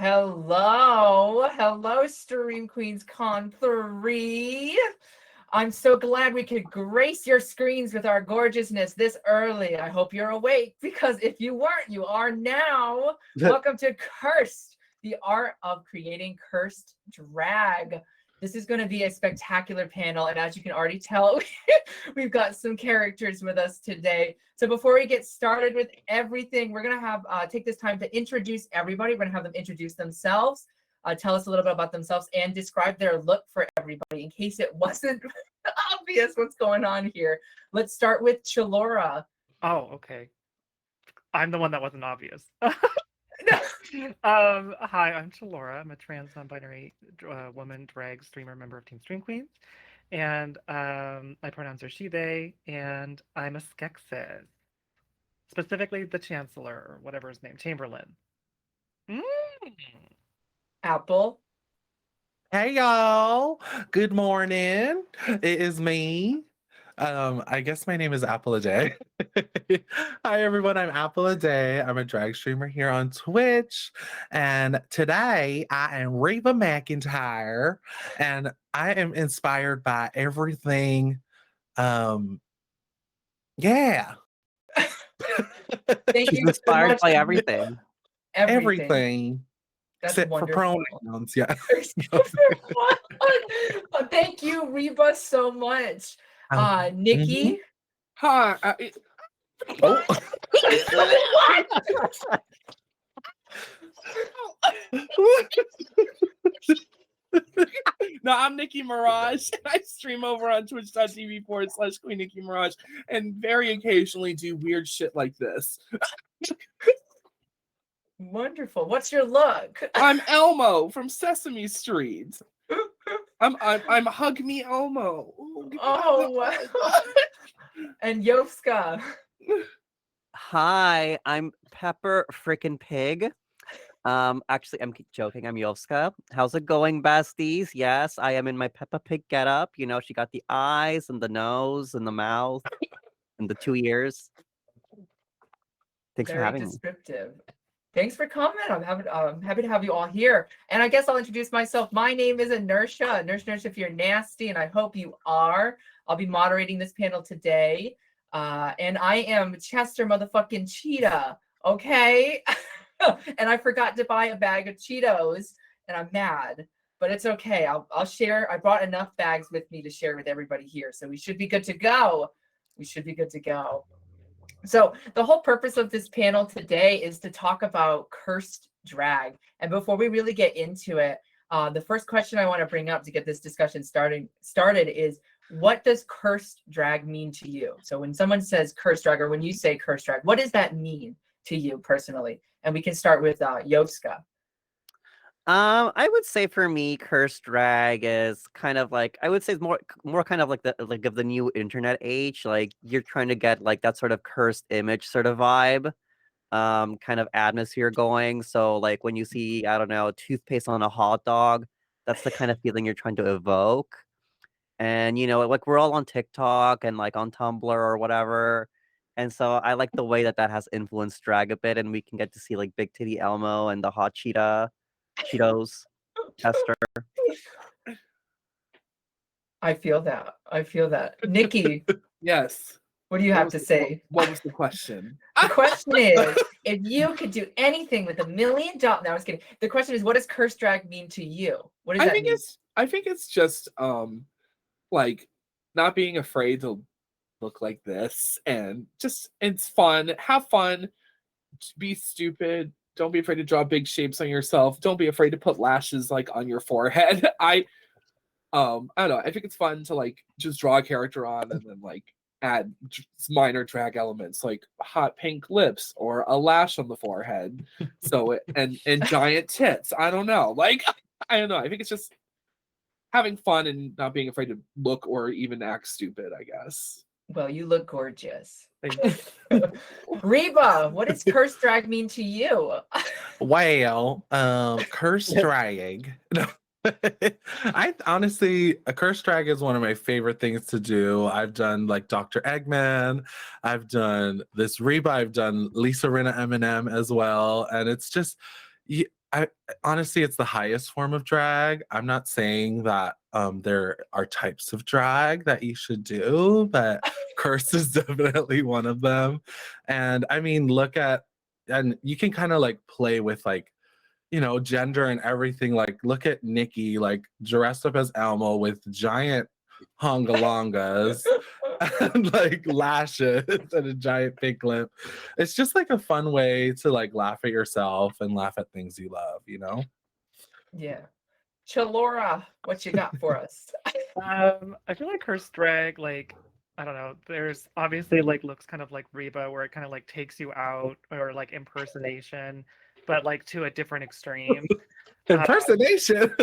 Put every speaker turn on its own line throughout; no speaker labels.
Hello, Stream Queens Con 3. I'm so glad we could grace your screens with our gorgeousness this early. I hope you're awake, because if you weren't, you are now. Welcome to Cursed, the art of creating cursed drag. This is going to be a spectacular panel, and as you can already tell, we've got some characters with us today. So before we get started with everything, we're going to have take this time to introduce everybody. We're going to have them introduce themselves, tell us a little bit about themselves, and describe their look for everybody in case it wasn't obvious what's going on here. Let's start with Chalora.
Oh, okay. I'm the one that wasn't obvious. Hi, I'm Chalora. I'm a trans non-binary woman drag streamer, member of Team Stream Queens, and my pronouns are she, they, and I'm a Skeksis, specifically the Chancellor, or whatever his name, Chamberlain.
Apple.
Hey y'all, good morning. It is me. I guess my name is Apple a Day. Hi everyone, I'm Apple a Day. I'm a drag streamer here on Twitch. And today I am Reba McEntire and I am inspired by everything. Yeah.
Thank
She's
you
inspired
so
by
much.
Everything.
Everything. That's
Except
wonderful.
for pronouns, yeah.
Thank you, Reba, so much. Nikki.
Hi.
Oh.
No, I'm Nikki Mirage. I stream over on twitch.tv/Queen Nikki Mirage and very occasionally do weird shit like this.
Wonderful. What's your look?
I'm Elmo from Sesame Street. I'm Hug Me Elmo.
Oh, wow. And Yovska.
Hi, I'm Pepper Frickin' Pig. Actually, I'm joking. I'm Yovska. How's it going, besties? Yes, I am in my Peppa Pig getup. You know, she got the eyes and the nose and the mouth and the 2 ears. Thanks for having me.
Very descriptive. Thanks for coming. I'm happy to have you all here. And I guess I'll introduce myself. My name is Inertia. Inertia, if you're nasty, and I hope you are. I'll be moderating this panel today. And I am Chester motherfucking Cheetah. Okay? And I forgot to buy a bag of Cheetos, and I'm mad. But it's okay. I'll share. I brought enough bags with me to share with everybody here. So we should be good to go. So the whole purpose of this panel today is to talk about cursed drag. And before we really get into it, the first question I want to bring up to get this discussion started is, what does cursed drag mean to you? So when someone says cursed drag, or when you say cursed drag, what does that mean to you personally? And we can start with Yovska.
I would say for me, cursed drag is kind of like, I would say it's more kind of like of the new internet age. Like you're trying to get like that sort of cursed image sort of vibe, kind of atmosphere going. So like when you see, I don't know, toothpaste on a hot dog, that's the kind of feeling you're trying to evoke. And you know, like we're all on TikTok and like on Tumblr or whatever. And so I like the way that has influenced drag a bit, and we can get to see like Big Titty Elmo and the hot Cheetos, Esther.
I feel that. Nikki.
Yes.
What do you have to say?
What was the question?
The question is, if you could do anything with $1 million. No, I was kidding. The question is, what does cursed drag mean to you? What does that mean?
I think it's just like not being afraid to look like this, and just it's fun. Have fun. Be stupid. Don't be afraid to draw big shapes on yourself. Don't be afraid to put lashes like on your forehead. I don't know. I think it's fun to like just draw a character on and then like add minor drag elements like hot pink lips or a lash on the forehead. So and giant tits. I don't know. Like I don't know. I think it's just having fun and not being afraid to look or even act stupid, I guess.
Well, you look gorgeous. Reba, what does cursed drag mean to you?
Well, cursed drag. I honestly, a cursed drag is one of my favorite things to do. I've done like Dr. Eggman, I've done this Reba, I've done Lisa Rinna Eminem as well, and it's just, I honestly, it's the highest form of drag. I'm not saying that there are types of drag that you should do, but curse is definitely one of them. And I mean, and you can kind of like play with like, gender and everything. Like, look at Nikki, like dressed up as Elmo with giant hongalongas and like lashes and a giant pink lip. It's just like a fun way to like laugh at yourself and laugh at things you love,
Yeah. Chalora, what you got for us?
I feel like cursed drag, like, I don't know, there's obviously like looks kind of like Reba where it kind of like takes you out, or like impersonation, but like to a different extreme.
Impersonation.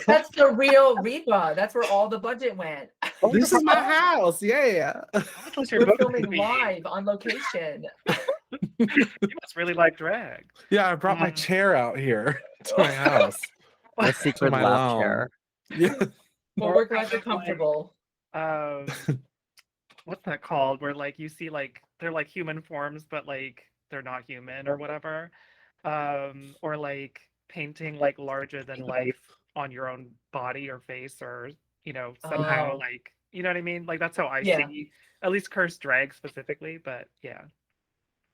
That's the real Reba. That's where all the budget went.
This is my house. Yeah.
How much was your
We're
book
filming
movie?
live on location.
You must really like drag.
Yeah, I brought my chair out here to my house.
The secret
my
laugh
lounge.
chair.
Yeah.
Well,
Or
we're glad
kind
you're
of like,
comfortable.
What's that called? Where like you see like they're like human forms, but like they're not human or whatever. Or like painting like larger than life on your own body or face, or somehow
Oh.
like you know what I mean? Like that's how I
Yeah.
see at least cursed drag specifically, but yeah.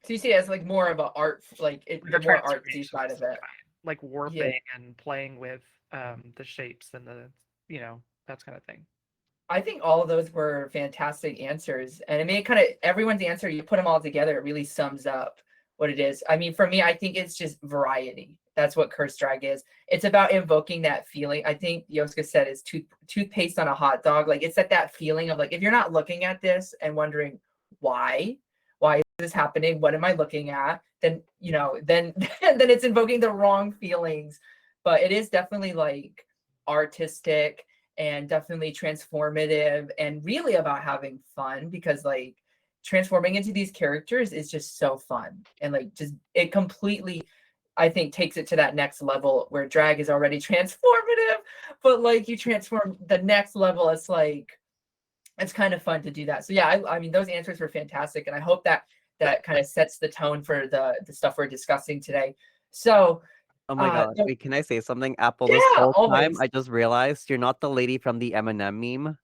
So you see it as like more of a art, like the
Like a
more artsy
transformation
side
of
of
some
it.
kind, like warping and playing with the shapes and the that kind of thing.
I think all of those were fantastic answers. And I mean, it kind of everyone's answer, you put them all together, it really sums up what it is. I mean, for me, I think it's just variety. That's what cursed drag is. It's about invoking that feeling. I think Yoska said is toothpaste on a hot dog. Like it's at that feeling of like, if you're not looking at this and wondering why is this happening? What am I looking at? Then, then then it's invoking the wrong feelings. But it is definitely like artistic and definitely transformative and really about having fun, because like transforming into these characters is just so fun, and like just it completely, I think, takes it to that next level where drag is already transformative, but like you transform the next level, it's like it's kind of fun to do that. So yeah, I mean those answers were fantastic, and I hope that kind of sets the tone for the stuff we're discussing today. So
Oh my god.
no-
Wait, can I say something? Apple, this
Yeah,
whole time
always.
I just realized you're not the lady from the Eminem meme.
not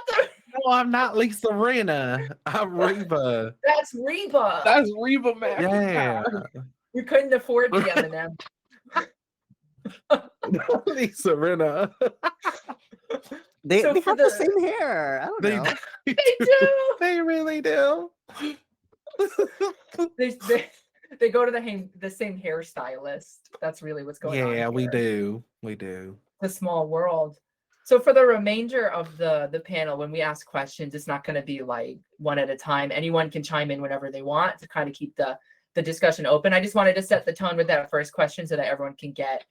the
No, I'm not Lisa Rinna. I'm Reba.
that's Reba.
That's Reba McEntire.
Yeah.
We couldn't afford the M&M.
Lisa Rinna.
They
So
they
for
have the
the-
same hair. I don't
They,
know.
They do.
they really do.
They go to the same hairstylist. That's really what's going on.
Yeah, we
here.
do. We do.
The small world. So for the remainder of the panel, when we ask questions, it's not going to be like one at a time. Anyone can chime in whenever they want to kind of keep the discussion open. I just wanted to set the tone with that first question so that everyone can get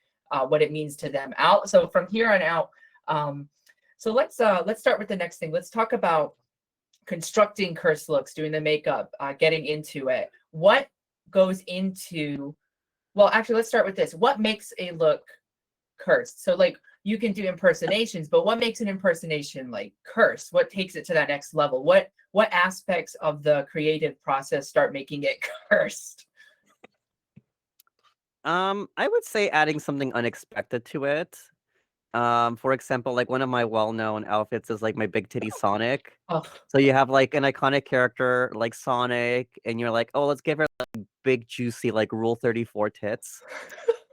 what it means to them out. So from here on out, so let's start with the next thing. Let's talk about constructing curse looks, doing the makeup, getting into it. What goes into, well, actually, let's start with this. What makes a look cursed? So like you can do impersonations, but what makes an impersonation like cursed? What takes it to that next level? What aspects of the creative process start making it cursed?
I would say adding something unexpected to it. For example, like one of my well-known outfits is like my big titty Sonic.
Oh,
So you have like an iconic character like Sonic, and you're like, oh, let's give her like big juicy like Rule 34 tits.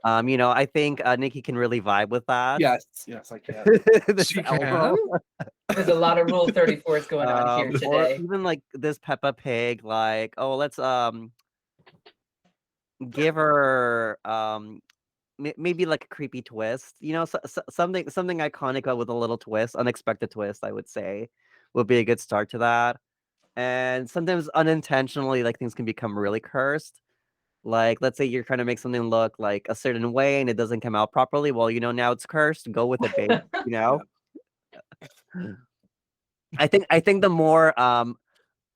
I think Nikki can really vibe with that.
Yes, I can.
This
She
elbow.
there's a lot of Rule 34s going on here
Or
today.
even like this Peppa Pig, like, oh, let's give her maybe like a creepy twist, something iconic but with a little twist, unexpected twist, I would say, would be a good start to that. And sometimes unintentionally, like things can become really cursed. Like, let's say you're trying to make something look like a certain way and it doesn't come out properly. Well, now it's cursed. Go with it, babe. I think the more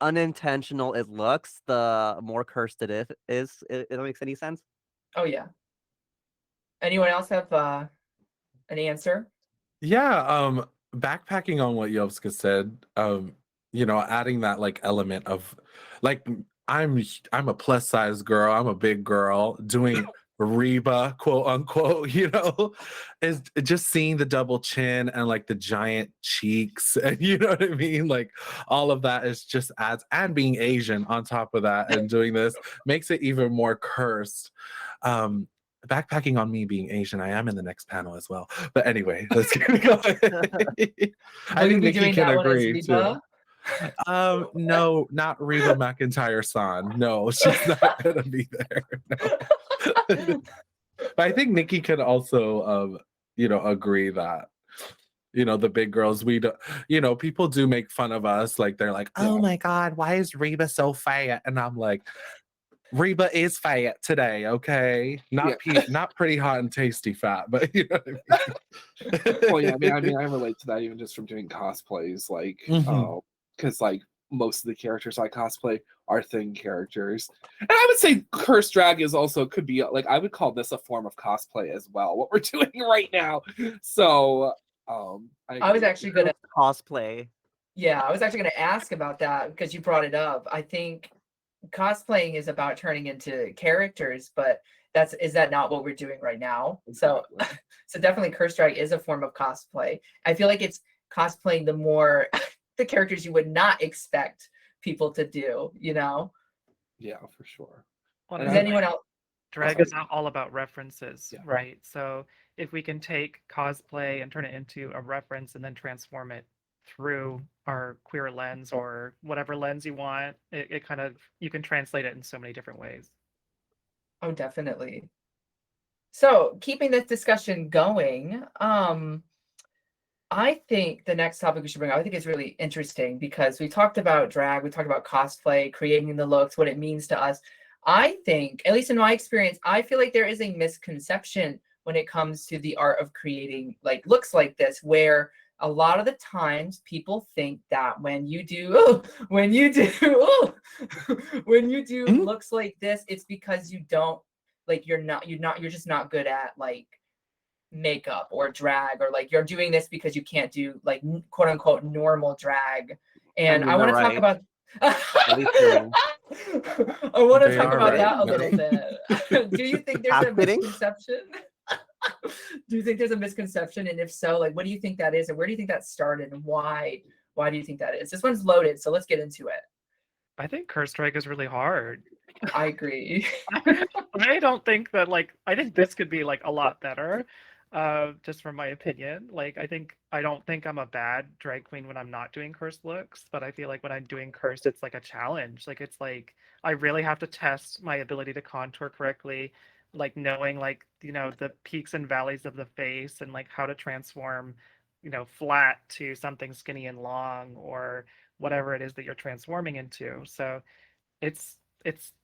unintentional it looks, the more cursed it is. If that makes any sense.
Oh yeah. Anyone else have an answer?
Yeah, backpacking on what Yovska said, adding that like element of like I'm a plus size girl. I'm a big girl doing Reba, quote unquote, is just seeing the double chin and like the giant cheeks, and you know what I mean? Like all of that is just adds, and being Asian on top of that and doing this makes it even more cursed. Backpacking on me being Asian, I am in the next panel as well. But anyway, let's get going. I
Will you
think
be
Nikki
doing
can
that one as
agree too.
Reba?
No, not Reba McEntire-san. No, she's not gonna be there. No. But I think Nikki can also, agree that, the big girls, we do, people do make fun of us. Like they're like, oh my God, why is Reba so fat? And I'm like, Reba is fat today, okay? Not not pretty hot and tasty fat, but you know what I mean.
Well, yeah, I mean, I relate to that even just from doing cosplays, like, because like most of the characters I cosplay are thin characters, and I would say Cursed Drag is also could be like I would call this a form of cosplay as well. What we're doing right now, so
I was actually gonna
cosplay.
Yeah, I was actually gonna ask about that because you brought it up. I think cosplaying is about turning into characters, but is that not what we're doing right now?
Exactly.
So definitely Cursed Drag is a form of cosplay. I feel like it's cosplaying the more the characters you would not expect people to do,
Yeah, for sure.
Well,
And
Is
I-
anyone else?
drag is all about references,
Yeah.
right? So if we can take cosplay and turn it into a reference and then transform it through our queer lens or whatever lens you want, it kind of, you can translate it in so many different ways.
Oh, definitely. So keeping this discussion going, I think the next topic we should bring up, I think is really interesting because we talked about drag, we talked about cosplay, creating the looks, what it means to us. I think, at least in my experience, I feel like there is a misconception when it comes to the art of creating like looks like this, where a lot of the times people think that when you do looks like this, it's because you don't like you're just not good at like makeup or drag, or like you're doing this because you can't do like quote unquote normal drag. And I want to talk about I want to talk about that a little bit. Do you think there's a misconception? Do you think there's a misconception? And if so, like what do you think that is? And where do you think that started? And why do you think that is? This one's loaded, so let's get into it.
I think Cursed Drag is really hard.
I agree.
I don't think that I think this could be like a lot better. Just from my opinion. I don't think I'm a bad drag queen when I'm not doing cursed looks, but I feel like when I'm doing cursed, it's like a challenge. It's like I really have to test my ability to contour correctly, knowing the peaks and valleys of the face and how to transform, flat to something skinny and long or whatever it is that you're transforming into. So it's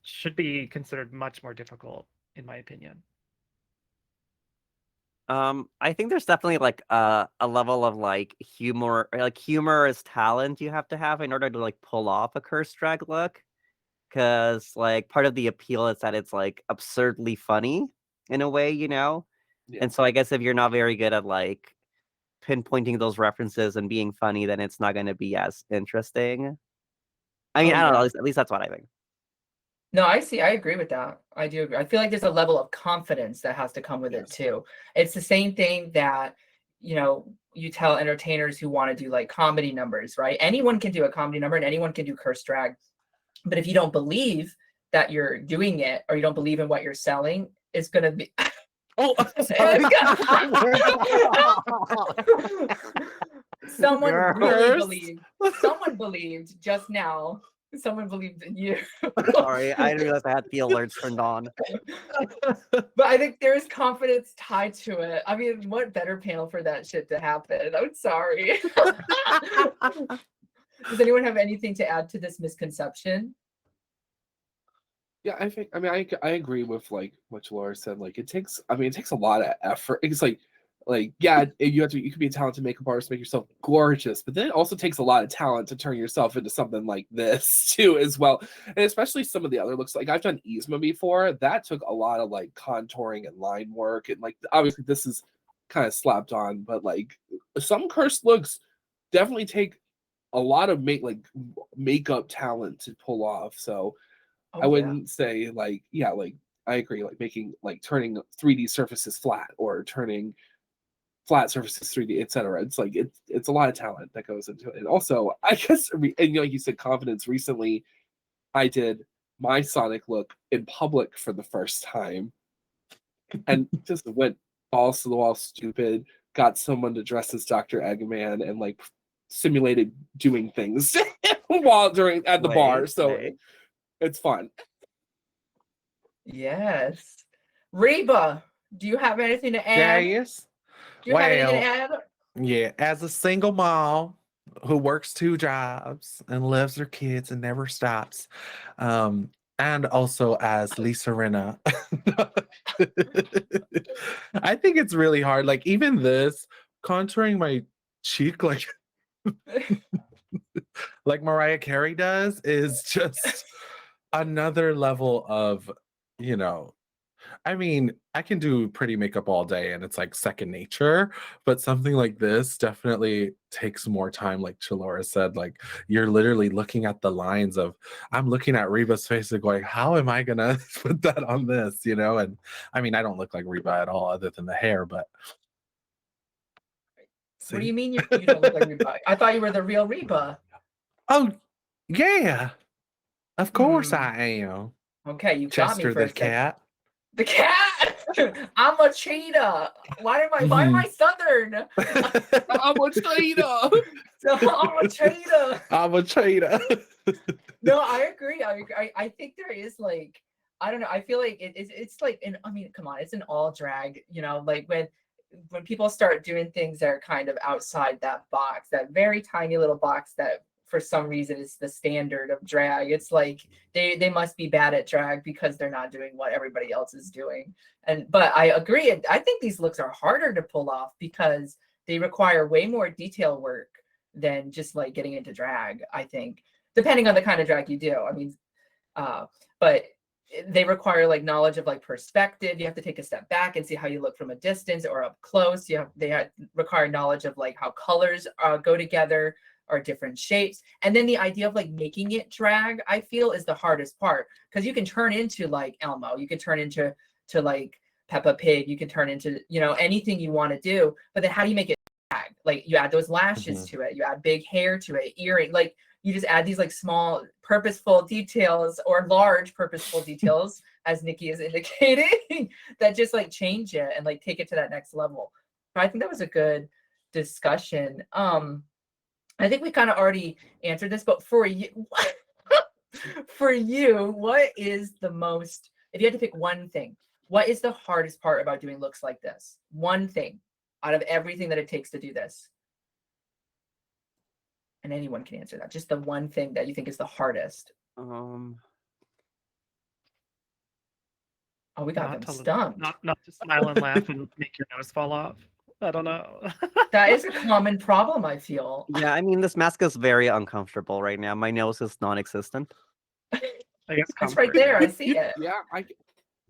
should be considered much more difficult in my opinion.
I think there's definitely a level of humor, humorous talent you have to have in order to pull off a cursed drag look. Because part of the appeal is that it's absurdly funny in a way,
Yeah.
And so I guess if you're not very good at pinpointing those references and being funny, then it's not going to be as interesting. I mean, I don't know. At least that's what I think.
No, I see. I agree with that. I do agree. I feel like there's a level of confidence that has to come with it too. It's the same thing that, you tell entertainers who want to do comedy numbers, right? Anyone can do a comedy number and anyone can do cursed drag. But if you don't believe that you're doing it or you don't believe in what you're selling, it's going to be.
Oh,
Someone really believed. Someone believed just now. Someone believed in you.
Sorry, I didn't realize I had the alerts turned on.
But I think there is confidence tied to it. I mean, what better panel for that shit to happen? I'm sorry. Does anyone have anything to add to this misconception?
Yeah, I agree with what Laura said. It takes a lot of effort. It's you could be a talented makeup artist, make yourself gorgeous, but then it also takes a lot of talent to turn yourself into something like this too as well. And especially some of the other looks, I've done Yzma before, that took a lot of contouring and line work, and obviously this is kind of slapped on, but some cursed looks definitely take a lot of makeup talent to pull off. So
Oh,
I wouldn't say like, yeah, like I agree, like making like turning 3D surfaces flat or turning flat surfaces 3D, etc. It's like it's a lot of talent that goes into it. And also, I guess, and you know, you said confidence. Recently, I did my Sonic look in public for the first time, and just went balls to the wall stupid. Got someone to dress as Dr. Eggman and like simulated doing things while during at the bar. So
Slay.
it's fun.
Yes. Reba, do you have anything to add?
Yes.
Do you have anything to
Well,
add?
yeah, as a single mom who works 2 jobs and loves her kids and never stops, and also as Lisa Rinna, I think it's really hard. Like even this contouring my cheek like Mariah Carey does is just another level of, you know, I mean, I can do pretty makeup all day and it's like second nature, but something like this definitely takes more time. Like Chalora said, like you're literally looking at the lines of, I'm looking at Reba's face and going, how am I gonna put that on this? You know, and I mean, I don't look like Reba at all other than the hair, but
What do
see?
you mean you don't look like Reba? I thought you were the real Reba.
Oh, yeah, of course
Hmm.
I am.
Okay, you got me
Chester
for
the
a second.
cat.
The cat. I'm a cheetah. Why am I Southern?
I'm a cheetah.
I'm a cheetah.
I'm a cheetah.
No, I agree. I think there is like, I don't know. I feel like it's like, I mean, come on, it's an all drag. You know, like when people start doing things that are kind of outside that box, that very tiny little box that for some reason is the standard of drag. It's like they must be bad at drag because they're not doing what everybody else is doing. But I agree. I think these looks are harder to pull off because they require way more detail work than just like getting into drag, I think, depending on the kind of drag you do. I mean, but they require like knowledge of like perspective. You have to take a step back and see how you look from a distance or up close. They require knowledge of like how colors go together or different shapes. And then the idea of like making it drag, I feel, is the hardest part because you can turn into like Elmo, you can turn into like Peppa Pig, you can turn into, you know, anything you want to do. But then how do you make it drag? Like you add those lashes to it, you add big hair to it, earring, like you just add these like small purposeful details or large purposeful details, as Nikki is indicating, that just like change it and like take it to that next level. So I think that was a good discussion. I think we kind of already answered this, but for you, for you, what is the most, if you had to pick one thing, what is the hardest part about doing looks like this? One thing out of everything that it takes to do this. And anyone can answer that. Just the one thing that you think is the hardest. Oh, we got them stumped.
Not to smile and laugh and make your nose fall off. I don't know.
That is a common problem, I feel.
Yeah, I mean, this mask is very uncomfortable right now. My nose is non-existent.
I guess
It's right there. I see it.
Yeah,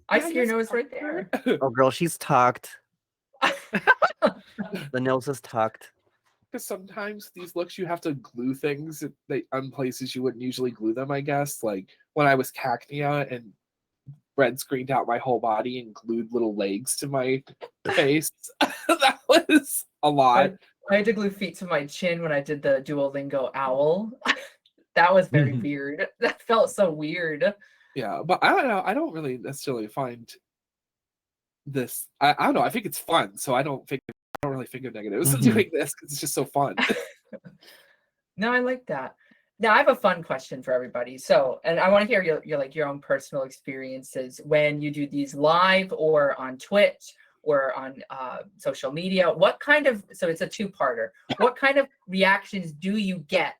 I see your nose right there.
Oh, girl, she's tucked. The nose is tucked.
because sometimes these looks you have to glue things on places you wouldn't usually glue them, I guess. Like when I was Cacnea and red screened out my whole body and glued little legs to my face. That was a lot.
I had to glue feet to my chin when I did the Duolingo owl. That was very weird. That felt so weird.
Yeah, but I don't know. I don't really necessarily find this. I don't know. I think it's fun, so I don't really think of negatives of doing this because it's just so fun.
No, I like that. Now I have a fun question for everybody. So, and I want to hear your own personal experiences when you do these live or on Twitch or on social media. What kind of, so it's a two-parter. What kind of reactions do you get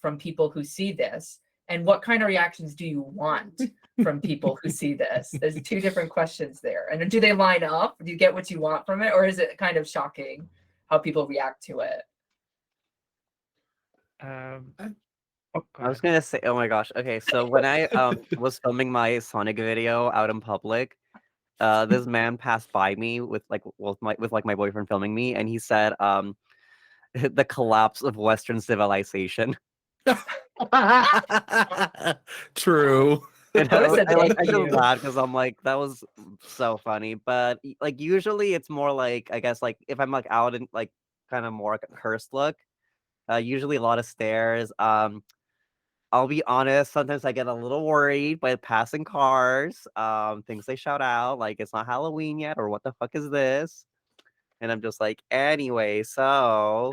from people who see this? And what kind of reactions do you want from people who see this? There's two different questions there. And do they line up? Do you get what you want from it? Or is it kind of shocking how people react to it?
I was gonna say, oh my gosh. Okay, so when I was filming my Sonic video out in public, this man passed by me with my boyfriend filming me, and he said, the collapse of Western civilization.
True.
I know,
said
I
thank
feel
you.
bad because I'm like, that was so funny. But like usually it's more like I guess like if I'm like out in like kind of more like a cursed look, usually a lot of stares. I'll be honest, sometimes I get a little worried by passing cars, things they shout out, like it's not Halloween yet, or what the fuck is this? And I'm just like, anyway, so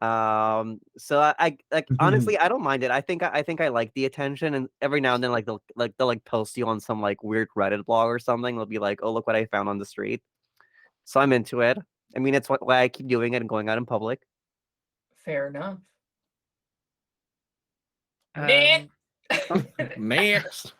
I like honestly I don't mind it. I think I like the attention, and every now and then they'll like post you on some like weird Reddit blog or something. They'll be like, oh look what I found on the street. So I'm into it. I mean it's why I keep doing it and going out in public.
Fair enough.
Um,
Next.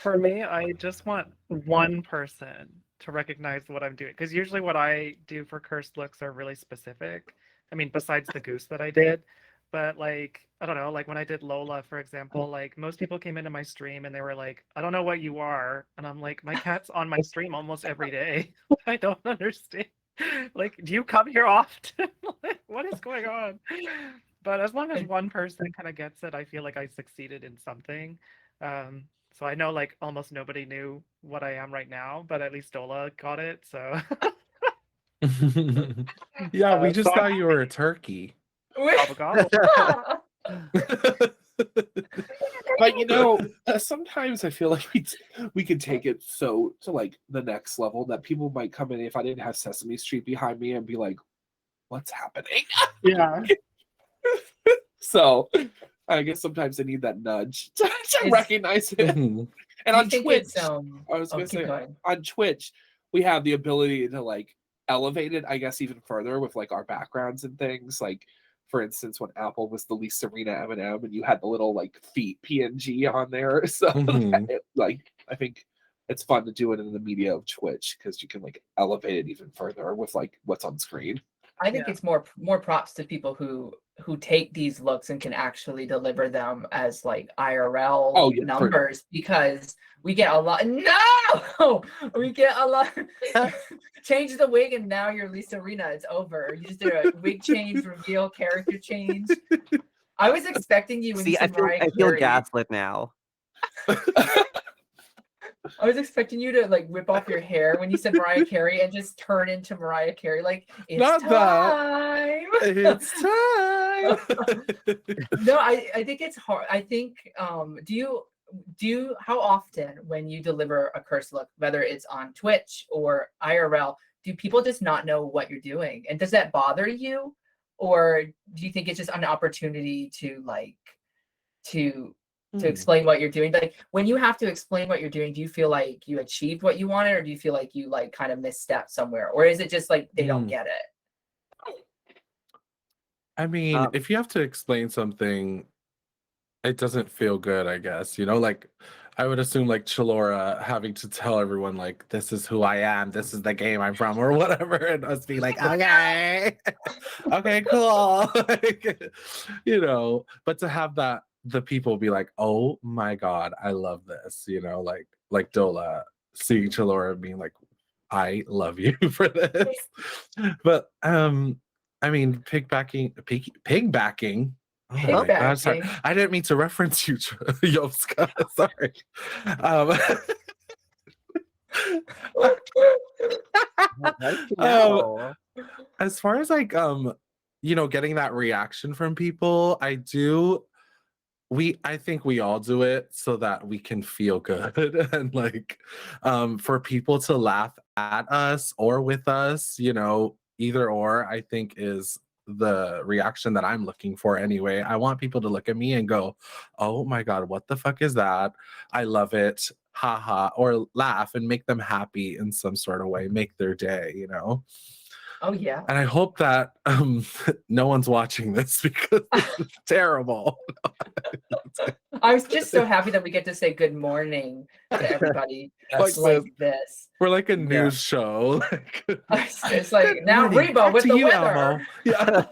For me, I just want one person to recognize what I'm doing. Because usually what I do for cursed looks are really specific. I mean, besides the goose that I did. But like, I don't know, like when I did Lola, for example, like most people came into my stream and they were like, I don't know what you are. And I'm like, my cat's on my stream almost every day. I don't understand. Like, do you come here often? Like, what is going on? But as long as one person kind of gets it, I feel like I succeeded in something. So I know like almost nobody knew what I am right now, but at least Dola got it. So
Yeah, we just
so I'm
thought you were a turkey.
gobble gobble.
But sometimes I feel like we could take it so to like the next level that people might come in if I didn't have Sesame Street behind me and be like, "What's happening?"
Yeah.
So I guess sometimes I need that nudge to
Is-
recognize it.
Mhm.
And
Do you
on
think
Twitch,
it's,
I was gonna
keep
say
going.
on Twitch, we have the ability to like elevate it, I guess, even further with like our backgrounds and things. Like, for instance, when Apple was the Lisa Serena M&M, and you had the little like feet PNG on there. So
Mhm.
like I think it's fun to do it in the media of Twitch because you can like elevate it even further with like what's on screen.
I think
Yeah.
it's more props to people who take these looks and can actually deliver them as like IRL
Oh, yeah, for-
numbers, because we get a lot. No, we get a lot. Change the wig and now you're Lisa Serena. It's over. You just did a wig change, reveal, character change. I was expecting you when you
See,
said Mariah
I feel
Carey.
gaslit now.
I was expecting you to like whip off your hair when you said Mariah Carey and just turn into Mariah Carey. Like, it's
Not that.
time.
It's time.
No, I think it's hard. I think do you how often when you deliver a curse look, whether it's on Twitch or IRL, do people just not know what you're doing? And does that bother you? Or do you think it's just an opportunity to like to explain what you're doing? Like when you have to explain what you're doing, do you feel like you achieved what you wanted, or do you feel like you like kind of misstepped somewhere? Or is it just like they don't get it?
I mean, if you have to explain something, it doesn't feel good, I guess. Like I would assume like Chalora having to tell everyone like this is who I am, this is the game I'm from, or whatever, and us be like, okay, okay, cool. Like, but to have that the people be like, oh my god, I love this, like Dola seeing Chalora being like, I love you for this. But I mean, pigbacking. Oh my god, sorry.
Pigbacking.
I didn't mean to reference you, Yovska. Sorry. As far as like getting that reaction from people, I think we all do it so that we can feel good and like for people to laugh at us or with us, either or, I think is the reaction that I'm looking for anyway. I want people to look at me and go, oh my god, what the fuck is that? I love it, haha, or laugh and make them happy in some sort of way, make their day.
Oh yeah.
And I hope that no one's watching this because it's terrible.
I was just so happy that we get to say good morning to everybody like this.
We're like a news show.
It's like
Good
now
morning.
Reba
Back
with
to
the
you,
weather.
Elmo. Yeah.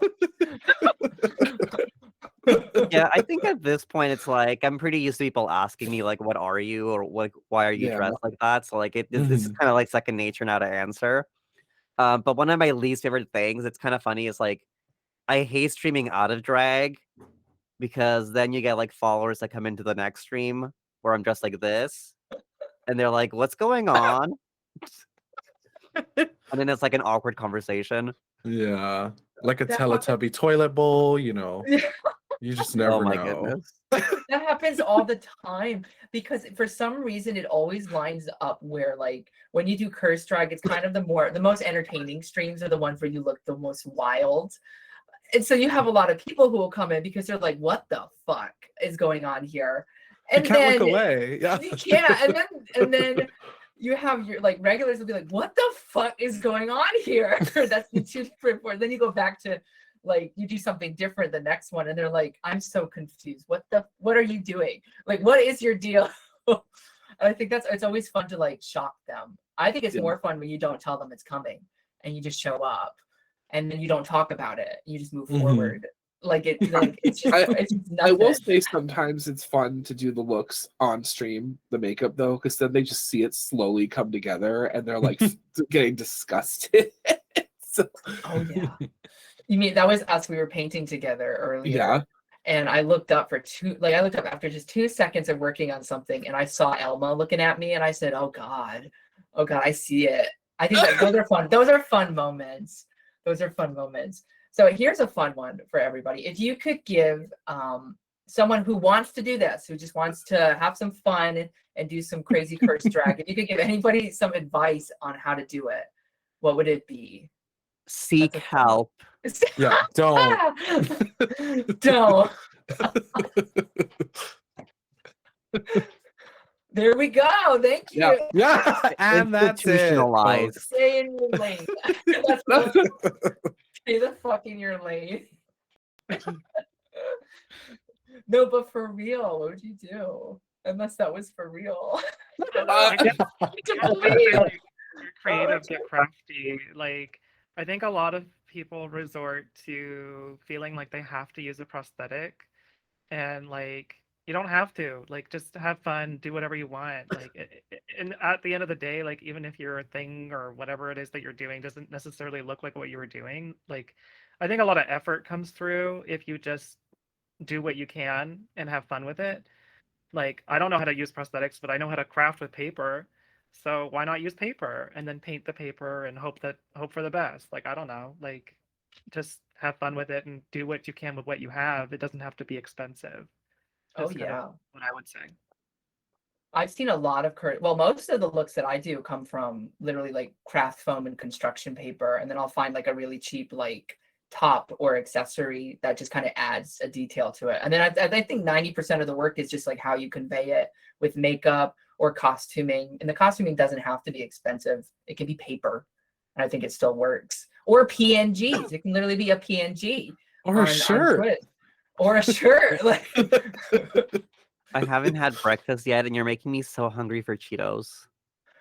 Yeah, I think at this point it's like I'm pretty used to people asking me like, "What are you?" or like, "Why are you
Yeah.
dressed like that?" So like this is kind of like second nature now to answer. But one of my least favorite things, it's kind of funny, is like I hate streaming out of drag because then you get like followers that come into the next stream where I'm dressed like this, and they're like, "What's going on?" And then it's like an awkward conversation.
Yeah. Like a
That happens-
Teletubby toilet bowl, you know. You just never
Oh my
know.
goodness.
That happens all the time because for some reason it always lines up where like when you do curse drag, it's kind of the most entertaining streams are the ones where you look the most wild. And so you have a lot of people who will come in because they're like, what the fuck is going on here?
You
And
can't look away. Yeah.
you can't. And then you have your like regulars will be like, what the fuck is going on here? That's the two different words. Then you go back to like you do something different the next one and they're like, I'm so confused. What are you doing? Like, what is your deal? And I think it's always fun to like shock them. I think it's
Yeah.
more fun when you don't tell them it's coming and you just show up and then you don't talk about it. You just move
Mhm.
forward. Like it's just it's just
I will
nothing.
say sometimes it's fun to do the looks on stream, the makeup though, because then they just see it slowly come together and they're like getting disgusted. So,
Oh yeah. You mean that was us? We were painting together earlier.
yeah.
And I looked up I looked up after just 2 seconds of working on something and I saw Elma looking at me and I said, oh God, I see it. I think that those are fun. Those are fun moments. Those are fun moments. So here's a fun one for everybody. If you could give someone who wants to do this, who just wants to have some fun and do some crazy curse drag, if you could give anybody some advice on how to do it, what would it be?
Seek
That's a fun-
help.
Yeah. Don't.
Don't. There we go. Thank you.
Yeah.
Yeah. And that's it.
Institutionalized.
Stay in your lane. That's what- Stay the fuck in your lane. No, but for real, what would you do? Unless that was for real.
I guess
To
get
believe.
creative, get crafty. Like, I think a lot of people resort to feeling like they have to use a prosthetic, and like you don't have to. Like, just have fun, do whatever you want. Like, and at the end of the day, like even if your thing or whatever it is that you're doing doesn't necessarily look like what you were doing, like I think a lot of effort comes through if you just do what you can and have fun with it. Like, I don't know how to use prosthetics, but I know how to craft with paper. So why not use paper and then paint the paper and hope for the best? Like, I don't know. Like, just have fun with it and do what you can with what you have. It doesn't have to be expensive.
Oh
That's kind of
yeah.
what I would say.
I've seen a lot of most of the looks that I do come from literally like craft foam and construction paper, and then I'll find like a really cheap like top or accessory that just kind of adds a detail to it. And then I think 90% of the work is just like how you convey it with makeup or costuming. And the costuming doesn't have to be expensive. It can be paper, and I think it still works. Or PNGs. It can literally be a PNG
Or a shirt.
Twitter. Or a shirt. Like
I haven't had breakfast yet, and you're making me so hungry for Cheetos.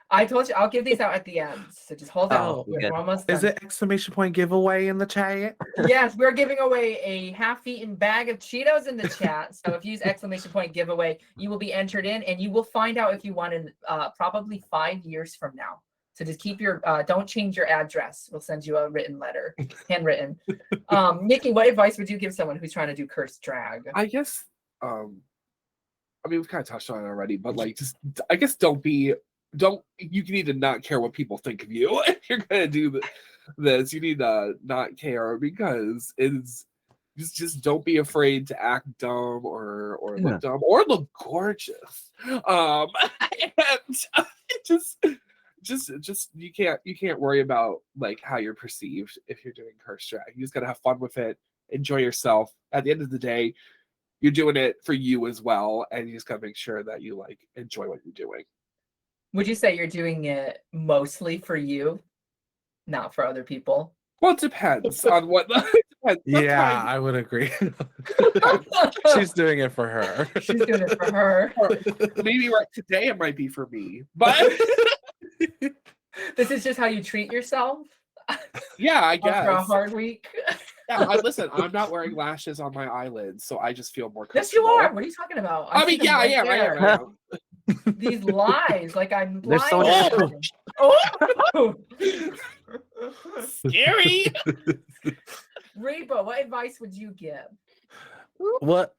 I told you, I'll give these out at the end. So just hold
Oh,
on. We're
good.
almost
Is
done.
it exclamation point giveaway in the chat?
Yes, we're giving away a half-eaten bag of Cheetos in the chat. So if you use exclamation point giveaway, you will be entered in, and you will find out if you won in probably 5 years from now. So just keep your don't change your address. We'll send you a written letter, handwritten. Nikki, what advice would you give someone who's trying to do cursed drag?
I guess I mean we've kind of touched on it already, but like just I guess you need to not care what people think of you if you're gonna do this. You need to not care because it's just don't be afraid to act dumb or look dumb or look gorgeous. And just you can't worry about like how you're perceived if you're doing curse drag. You just gotta have fun with it, enjoy yourself. At the end of the day, you're doing it for you as well, and you just gotta make sure that you like enjoy what you're doing.
Would you say you're doing it mostly for you, not for other people?
Well, it depends on what. Depends.
Yeah, I would agree. She's doing it for her.
She's doing it for her.
Maybe right today it might be for me, but
This is just how you treat yourself
yeah, I
after a
guess.
hard week.
Yeah, listen, I'm not wearing lashes on my eyelids, so I just feel more
Yes, you
comfortable.
are. What are you talking about?
I mean,
see them
yeah, I
right
am.
there.
I am.
These lies, like I'm
They're so
blind. Oh,
Scary.
Reba, what advice would you give?
What?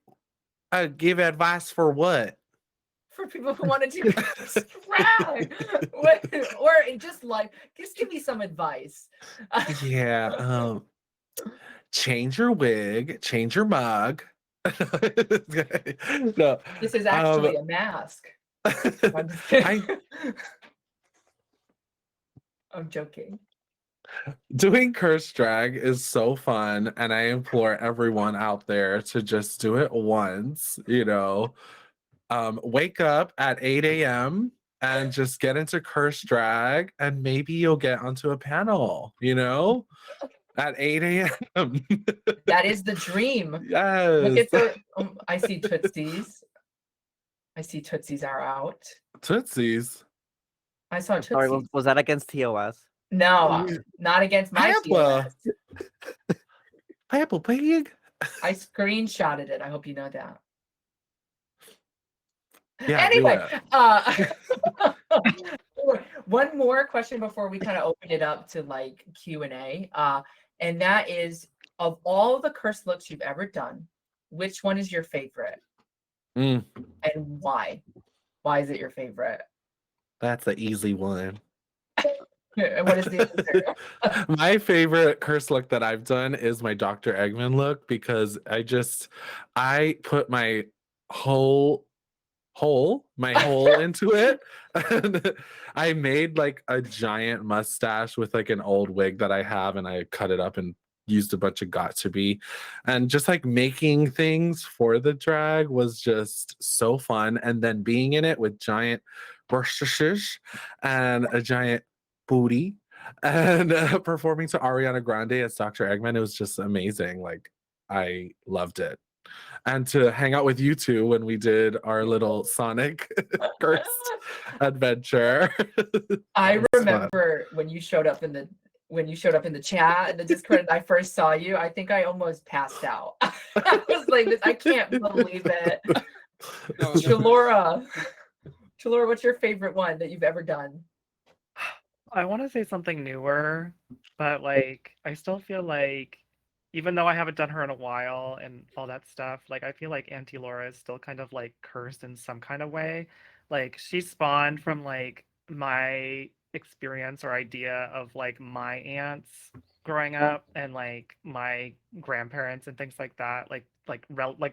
Give advice for what?
for people who want to do drag? Or just give me some advice.
Yeah. Change your wig, change your mug. No.
This is actually a mask. I'm just kidding. I'm joking.
Doing curse drag is so fun, and I implore everyone out there to just do it once, wake up at 8 a.m. and just get into curse drag, and maybe you'll get onto a panel, at 8 a.m.
That is the dream. Look
Yes.
at the I see Tootsies. I see Tootsies are out.
Tootsies.
I saw
Sorry,
Tootsies.
was that against TOS?
No, not against my
Pamela.
TOS.
Pample Pig.
I screenshotted it. I hope you know that.
Yeah, do
Anyway,
it.
one more question before we kind of open it up to like Q&A. And that is, of all the curse looks you've ever done, which one is your favorite?
Mm,
And why? Why is it your favorite?
that's an easy one.
And what is the answer?
My favorite curse look that I've done is my Dr. Eggman look, because I put my whole into it. And I made like a giant mustache with like an old wig that I have, and I cut it up and used a bunch of got to be, and just like making things for the drag was just so fun. And then being in it with giant brushes and a giant booty, and performing to Ariana Grande as Dr. Eggman, it was just amazing. Like, I loved it. And to hang out with you two when we did our little Sonic cursed adventure.
I
That was fun.
remember when you showed up in the chat and the Discord and I first saw you, I think I almost passed out. I was like, I can't believe it. Chalora, what's your favorite one that you've ever done?
I want to say something newer, but like I still feel like even though I haven't done her in a while and all that stuff, like I feel like Auntie Laura is still kind of like cursed in some kind of way. Like she spawned from like my experience or idea of like my aunts growing up and like my grandparents and things like that, like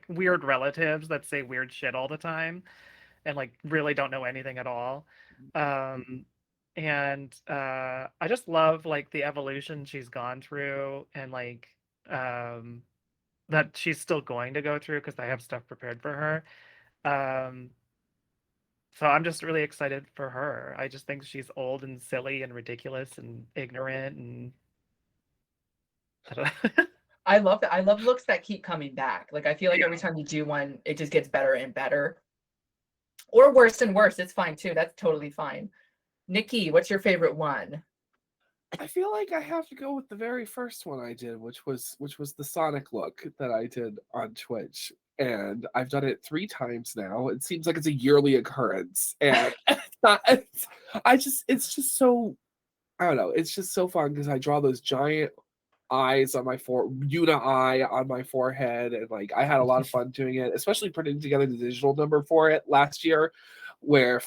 weird relatives that say weird shit all the time and like really don't know anything at all. And I just love like the evolution she's gone through and like um that she's still going to go through because I have stuff prepared for her. So I'm just really excited for her. I just think she's old and silly and ridiculous and ignorant and I don't know.
I love that. I love looks that keep coming back. Like I feel like every time you do one, it just gets better and better. Or worse and worse. It's fine too. That's totally fine. Nikki, what's your favorite one?
I feel like I have to go with the very first one I did, which was the Sonic look that I did on Twitch. And I've done it 3 times now. It seems like it's a yearly occurrence. And it's just so, I don't know, it's just so fun because I draw those giant eyes on my Una eye on my forehead, and like I had a lot of fun doing it, especially putting together the digital number for it last year, where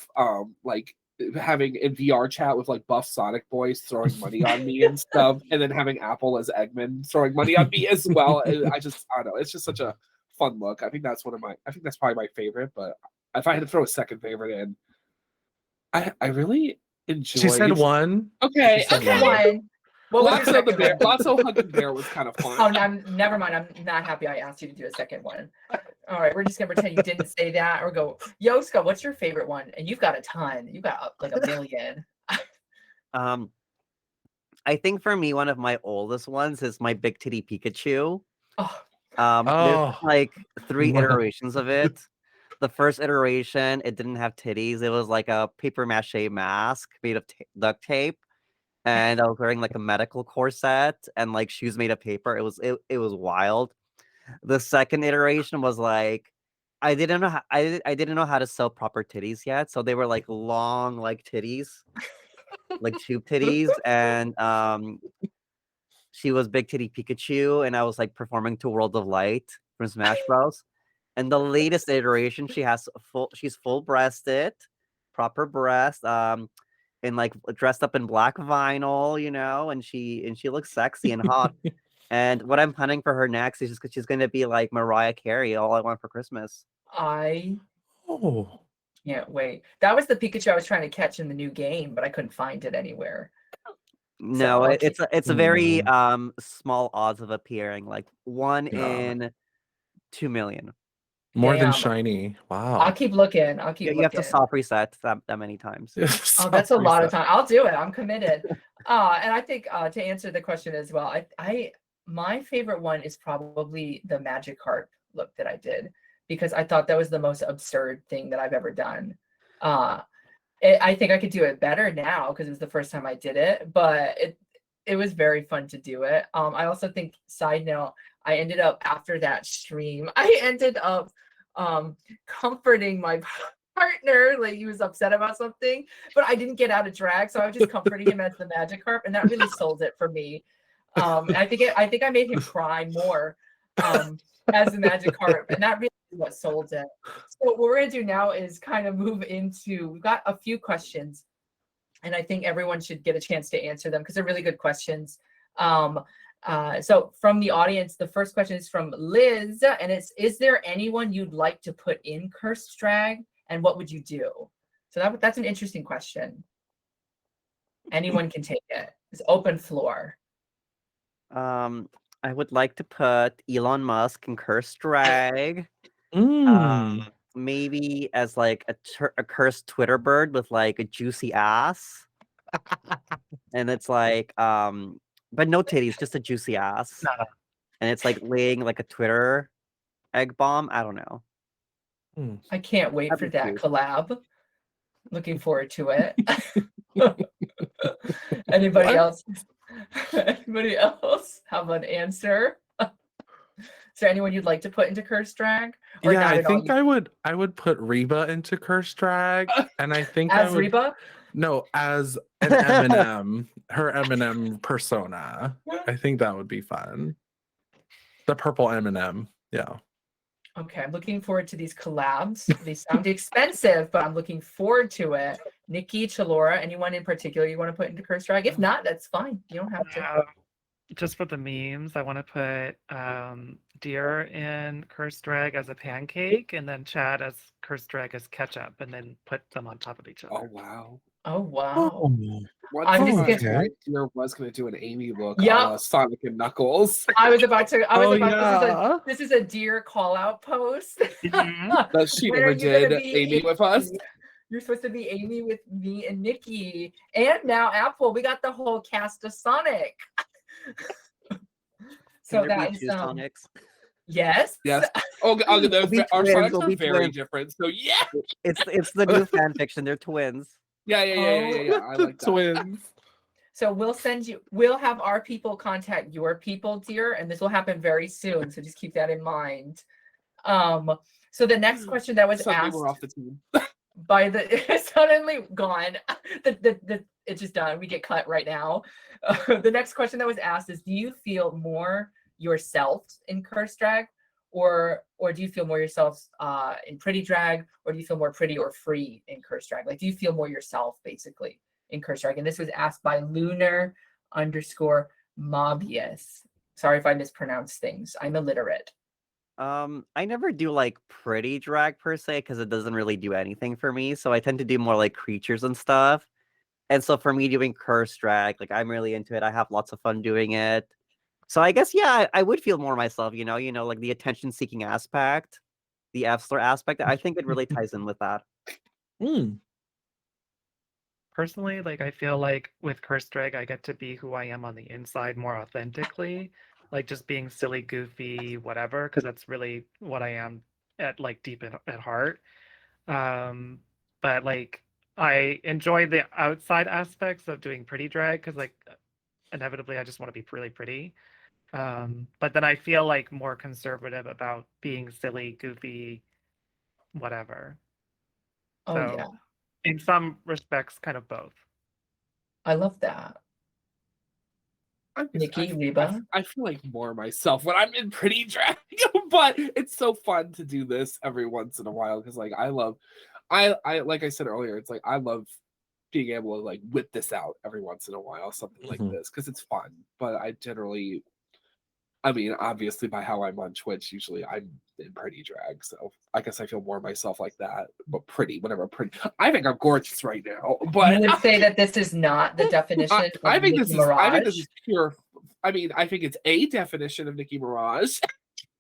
like having in VR chat with like buff Sonic boys throwing money on me and stuff, and then having Apple as Eggman throwing money on me as well. I don't know, it's just such a fun look. I think that's probably my favorite, but if I had to throw a second favorite in, I really enjoyed.
She said one.
Okay,
She said
okay.
One. What was your
Lasso the
second
bear.
one?
Lasso hugging bear was kind of fun.
Oh, no, never mind. I'm not happy I asked you to do a second one. All right, we're just gonna pretend you didn't say that, or go, Yoska, what's your favorite one? And you've got a ton. You got like a million.
I think for me, one of my oldest ones is my Big Titty Pikachu.
Oh,
There's like 3
Wow.
iterations of it. The first iteration, it didn't have titties. It was like a paper mache mask made of duct tape, and I was wearing like a medical corset and like shoes made of paper. It was wild. The second iteration was like I didn't know how to sew proper titties yet, so they were like long like titties, like tube titties, and she was Big Titty Pikachu, and I was like performing to World of Light from Smash Bros. And the latest iteration, she's full breasted, proper breast, and like dressed up in black vinyl, and she looks sexy and hot. And what I'm planning for her next is just she's gonna be like Mariah Carey, All I Want for Christmas.
I
Oh.
can't wait. That was the Pikachu I was trying to catch in the new game, but I couldn't find it anywhere.
No,
I'll
it's a very
Hmm.
small odds of appearing, like 1
Yeah.
in 2 million.
More than
Damn.
shiny.
I'll
Wow.
keep looking. I'll keep
You have to
looking.
soft reset that many times.
Oh, that's a
Soft
lot of
reset.
time. I'll do it. I'm committed. And I think to answer the question as well, I my favorite one is probably the Magikarp look that I did because I thought that was the most absurd thing that I've ever done. I think I could do it better now because it was the first time I did it, but it was very fun to do it. I also think, side note, I ended up after that stream, I ended up comforting my partner, like he was upset about something, but I didn't get out of drag, so I was just comforting him as the Magikarp, and that really sold it for me. And I think I made him cry more as the Magikarp, and that really is what sold it. So what we're gonna do now is kind of move into, we've got a few questions, and I think everyone should get a chance to answer them because they're really good questions. So from the audience, the first question is from Liz, and it's, is there anyone you'd like to put in Cursed Drag, and what would you do? So that's an interesting question. Anyone can take it. It's open floor.
I would like to put Elon Musk in Cursed Drag.
Mm.
Maybe as like a cursed Twitter bird with like a juicy ass. And it's like, but no titties, just a juicy ass.
No.
And it's like laying like a Twitter egg bomb. I don't know.
I can't wait
That'd
for
be
that
cute.
collab. Looking forward to it. Anybody else? Anybody else have an answer? Is there anyone you'd like to put into Cursed Drag? Or
Yeah,
not
I
at all?
think I would put Reba into Cursed Drag, and I think I
As
would
Reba?
no, as an Eminem, her Eminem persona. I think that would be fun. The purple Eminem. Yeah.
Okay, I'm looking forward to these collabs. They sound expensive, but I'm looking forward to it. Nikki, Chalora, anyone in particular you want to put into Cursed Drag? If not, that's fine. You don't have to.
Just for the memes, I want to put Deer in Cursed Drag as a pancake, and then Chad as Cursed Drag as ketchup, and then put them on top of each other.
Oh wow.
Oh wow.
One
I'm
thing
just
I
gonna-
right here was going to do an Amy look
Yep.
a la Sonic and Knuckles.
I was about to.
yeah.
This is a Deer call out post.
Mhm.
That she
When
never
are you gonna
did
be
Amy with us.
You're supposed to be Amy with me and Nikki, and now Apple. We got the whole cast of Sonic. So
Can there
that
be
is
two Sonics?
yes.
Yes. Oh,
We'll be
our
twins,
Sonics
we'll
are
be
very
twins.
different. So yeah.
It's the new fan fiction. They're twins.
Yeah. I
The
like that.
twins.
So we'll have our people contact your people, dear, and this will happen very soon. So just keep that in mind. So the next question that was
Suddenly
asked
we're off the team.
by the suddenly gone. It's just done. We get cut right now. The next question that was asked is, do you feel more yourself in Cursed Drag, or do you feel more yourself in Pretty Drag, or do you feel more pretty or free in Cursed Drag? Like, do you feel more yourself basically in Cursed Drag? And this was asked by Lunar_Mobius. Sorry if I mispronounce things. I'm illiterate.
I never do like pretty drag per se because it doesn't really do anything for me. So I tend to do more like creatures and stuff. And so for me doing Cursed Drag, like I'm really into it. I have lots of fun doing it. So I guess yeah, I would feel more myself, like the attention-seeking aspect, the F-slur aspect. I think it really ties in with that.
Personally, like I feel like with Cursed Drag, I get to be who I am on the inside more authentically, like just being silly, goofy, whatever, because that's really what I am at like deep at heart. But like I enjoy the outside aspects of doing pretty drag because like inevitably I just want to be really pretty. But then I feel like more conservative about being silly, goofy, whatever.
Oh
So,
yeah,
in some respects, kind of both.
I love that. Nikki, Reba?
I feel like more myself when I'm in Pretty Drag. I'm but it's so fun to do this every once in a while because like I like I said earlier, it's like I love being able to like whip this out every once in a while, something like
Mhm.
this, because it's fun. But I mean, obviously by how I'm on Twitch, usually I'm in pretty drag, so I guess I feel more myself like that. But pretty, whatever, pretty. I think I'm gorgeous right now, but
You would say that this is not the definition
I
of
think
Nicki
this is I think this
Minaj?
is pure. I mean, I think it's a definition of Nicki Minaj.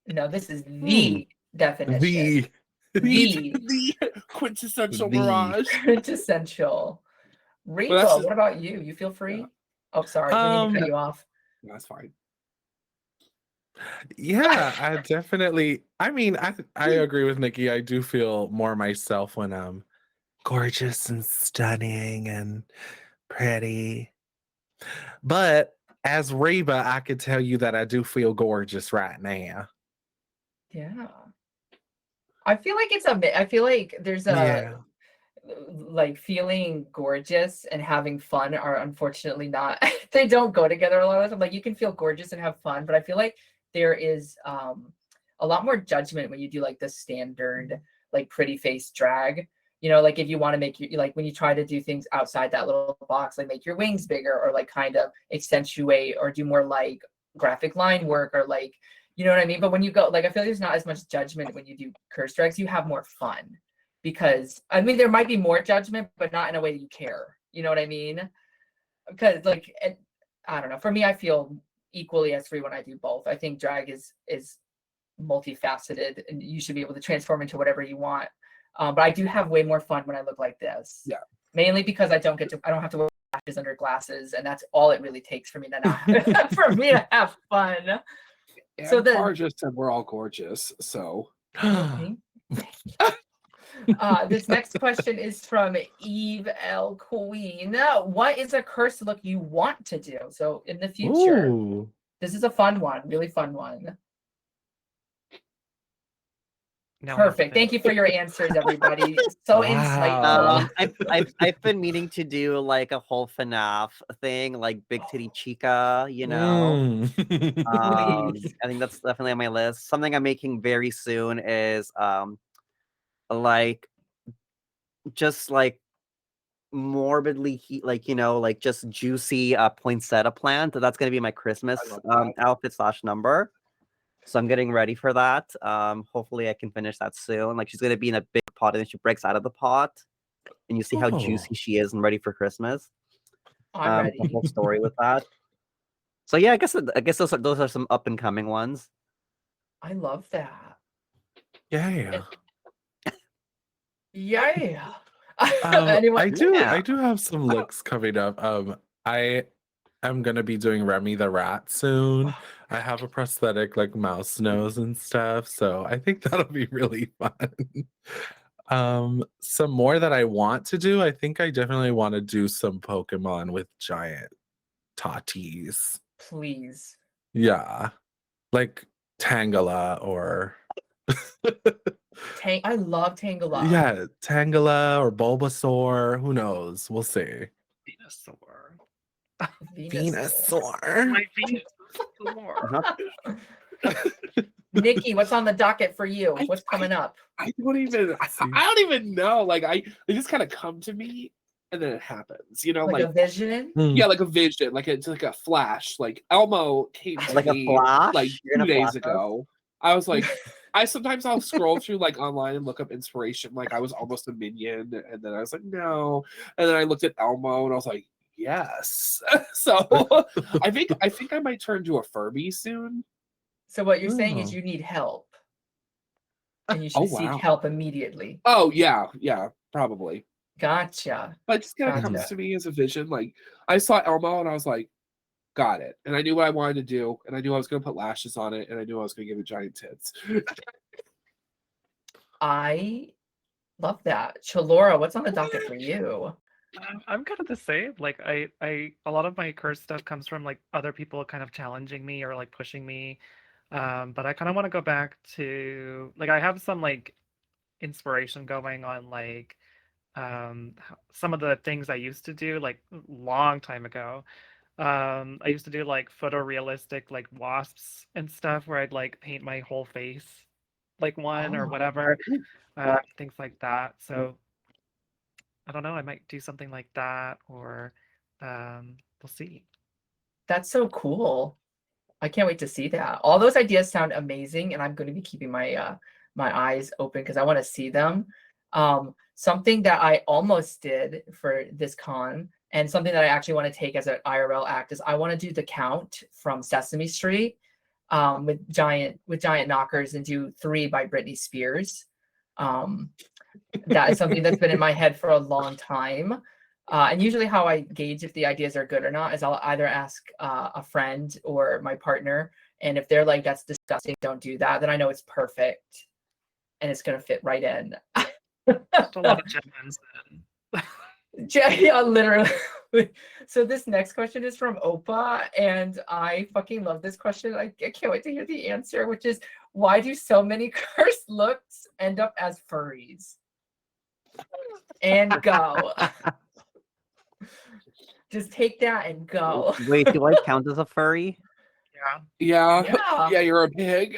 No, this is the definition.
The
The quintessential
The.
Mirage.
Quintessential.
that's
Rachel,
just-
what about you? You feel free? Oh, sorry. Didn't mean to cut you off.
That's fine.
Yeah, I definitely. I mean, I agree with Nikki. I do feel more myself when I'm gorgeous and stunning and pretty. But as Reba, I could tell you that I do feel gorgeous right now.
Yeah. I feel like I feel like there's a
Yeah.
like feeling gorgeous and having fun are unfortunately not they don't go together a lot of the time. Like you can feel gorgeous and have fun, but I feel like there is a lot more judgment when you do like the standard like pretty face drag. You know, like if you want to make like when you try to do things outside that little box, like make your wings bigger or like kind of accentuate or do more like graphic line work or like, you know what I mean? But when you go, like, I feel like there's not as much judgment when you do curse drags. You have more fun because I mean, there might be more judgment, but not in a way that you care. You know what I mean? Because like, I don't know. For me, I feel equally as free when I do both. I think drag is multifaceted, and you should be able to transform into whatever you want. But I do have way more fun when I look like this.
Yeah.
Mainly because I don't have to wear lashes under glasses, and that's all it really takes for me to not for me to have fun.
And
So then-
Tara just said we're all gorgeous, so
This next question is from Eve L. Queen. What is a curse look you want to do? So in the future,
Ooh.
this is a fun one, really fun one.
Now I have to
Perfect. Thank
think.
you for your answers, everybody. So
Wow.
insightful.
I've been meaning to do like a whole FNAF thing, like Big Titty Chica, you know.
Please.
I think that's definitely on my list. Something I'm making very soon is like just like morbidly like, you know, like just juicy poinsettia plant. That's gonna be my Christmas
I love that.
outfit / number. So I'm getting ready for that. Hopefully I can finish that soon. Like she's gonna be in a big pot and then she breaks out of the pot and you see how
Oh.
juicy she is and ready for Christmas.
I'm
The
ready.
whole story with that. So yeah, I guess those are some up and coming ones.
I love that.
Yeah.
Yeah. Anyone?
I do
Yeah.
I do have some looks coming up. I am gonna be doing Remy the Rat soon. I have a prosthetic like mouse nose and stuff, so I think that'll be really fun. Some more that I want to do, I think I definitely want to do some Pokemon with giant Tatis.
Please.
Yeah. Like Tangela or
I love Tangela.
yeah, Tangela or Bulbasaur. Who knows? We'll see.
Venusaur.
Venusaur.
My Venusaur.
Nikki, what's on the docket for you?
I-
What's coming up?
I don't even know. Like they just kind of come to me and then it happens. You know,
Like a
like
vision?
Hmm.
yeah, like a vision, like it's like a flash. Like Elmo came to
Like a
me
flash?
like
You're
2
gonna
days
flash us?
ago. I was like, I'll scroll through like online and look up inspiration. Like I was almost a minion, and then I was like, no. And then I looked at Elmo and I was like, yes. So I think I might turn to a Furby soon.
So what you're saying is
Oh.
you need help. And you should
Oh,
seek
wow.
help immediately.
Oh yeah, probably.
Gotcha.
But it just kind of
Gotcha.
comes to me as a vision. Like I saw Elmo and I was like, got it. And I knew what I wanted to do, and I knew I was going to put lashes on it, and I knew I was going to give it giant tits.
I love that. Chalora, what's on the docket for you?
I'm kind of the same. Like I a lot of my curse stuff comes from like other people kind of challenging me or like pushing me. But I kind of want to go back to like I have some like inspiration going on some of the things I used to do like long time ago. I used to do like photorealistic like wasps and stuff where I'd like paint my whole face like one or
Oh.
whatever, things like that. So I don't know, I might do something like that or we'll see.
That's so cool. I can't wait to see that. All those ideas sound amazing, and I'm going to be keeping my my eyes open because I want to see them. Something that I almost did for this con, and something that I actually want to take as an IRL act, is I want to do the Count from Sesame Street with giant knockers and do 3 by Britney Spears. That is something that's been in my head for a long time. And usually how I gauge if the ideas are good or not is I'll either ask a friend or my partner. And if they're like, that's disgusting, don't do that, then I know it's perfect and it's going to fit right in.
Just a lot of Gemins then.
Yeah, literally. So this next question is from Opa, and I fucking love this question. I can't wait to hear the answer, which is, why do so many cursed looks end up as furries? And go. Just take that and go.
Wait, do I count as a furry?
Yeah.
Yeah.
Yeah.
Yeah, you're a pig.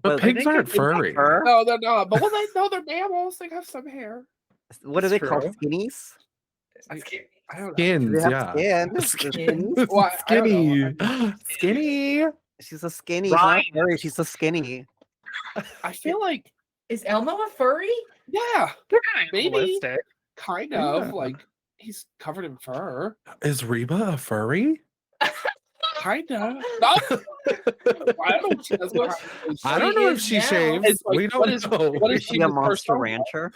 But
But I
pigs
think
aren't
it's like
furry.
fur.
No, they're not. But well, no, they're mammals. They have some hair.
What are
That's
they called?
true.
Skinnies?
I don't know.
Skins,
They have
yeah.
skin.
Skins.
Well, I don't know.
Skinny. Skinny.
She's a skinny. She's not
Ryan.
furry. She's a skinny.
I feel like,
Is Elmo a furry?
yeah,
They're kind of
Maybe.
animalistic.
kind of.
Yeah.
Like, he's covered in fur.
Is Reba a furry?
Kind of. No. I don't know if she does.
I don't know if
is
she
now.
shaves.
It's like,
We
what
don't
is-
know.
what
Is
is
she
she
a
with
monster
personal-
rancher?